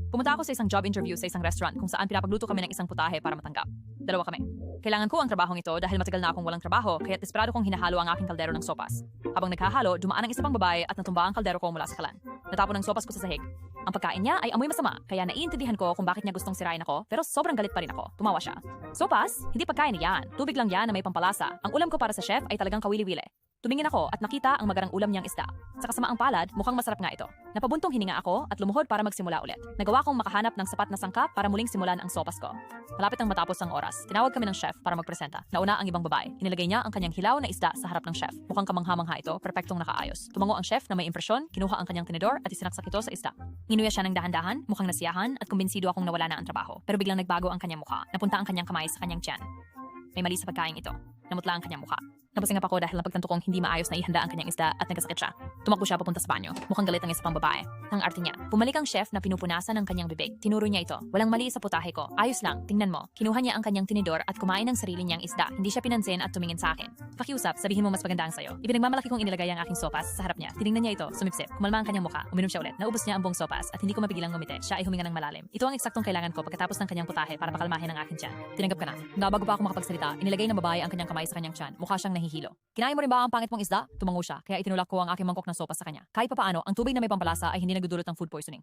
Pumunta ako sa isang job interview sa isang restaurant kung saan pinapagluto kami ng isang putahe para matanggap. Dalawa kami. Kailangan ko ang trabahong ito dahil matagal na akong walang trabaho kaya desperado kong hinahalo ang aking kaldero ng sopas. Habang naghahalo, dumaan ang isa pang babae at natumba ang kaldero ko mula sa kalan. Natapon ang sopas ko sa sahig. Ang pagkain niya ay amoy masama kaya naiintindihan ko kung bakit niya gustong sirain ako pero sobrang galit pa rin ako. Tumawa siya. Sopas? Hindi pagkain yan. Tubig lang yan na may pampalasa. Ang ulam ko para sa chef ay talagang kawili-wili. Tumingin ako at nakita ang magarang ulam niyang isda. Sa kasamaang palad, mukhang masarap nga ito. Napabuntong hininga ako at lumuhod para magsimula ulit. Nagawa kong makahanap ng sapat na sangkap para muling simulan ang sopas ko. Malapit nang matapos ang oras, tinawag kami ng chef para magpresenta. Nauna ang ibang babae. Inilagay niya ang kanyang hilaw na isda sa harap ng chef. Mukhang kamangha-mangha ito, perpektong nakaayos. Tumango ang chef na may impresyon, kinuha ang kanyang tinidor at isinaksak ito sa isda. Nginuya siya ng dahan-dahan, mukhang nasiyahan at kumbinsido akong nawala na ang trabaho. Pero biglang nagbago ang kanyang mukha. Napunta ang kanyang kamay sa kanyang tiyan. May mali sa pagkain ito. Namutla ang kanyang mukha. Napasingap ako dahil napagtanto kong hindi maayos na ihanda ang kanyang isda at nagkasakit siya. Tumakbo siya papunta sa banyo. Mukhang galit ang isa pang babae. Ang arte niya. Bumalik ang chef na pinupunasan ng kanyang bibig. Tinuro niya ito. Walang mali sa putahe ko. Ayos lang. Tingnan mo. Kinuha niya ang kanyang tinidor at kumain ng sarili niyang isda. Hindi siya pinansin at tumingin sa akin. Pakiusap, sabihin mo mas maganda ang sayo. Ipinagmamalaki kong inilagay ang aking sopas sa harap niya. Tiningnan niya ito. Sumipsip. Kumalma ang kanyang mukha. Uminom siya ulit. Naubos niya ang buong sopas at hindi ko mapigilang ngumiti. Siya ay huminga ng malalim. Ito ang eksaktong kailangan ko pagkatapos ng kanyang putahe para pakalmahin ang aking tiyan. Tinanggap ka na. Nga bago pa ako makapagsalita, inilagay ng babae ang kanyang kamay sa kanyang tiyan. Mukha siyang nahihilo. Kinain mo rin ba ang pangit mong isda? Tumango siya, kaya itinulak ko ang aking mangkok ng sopas sa kanya. Kahit papaano, ang tubig na may pampalasa ay hindi nagdudulot ng food poisoning.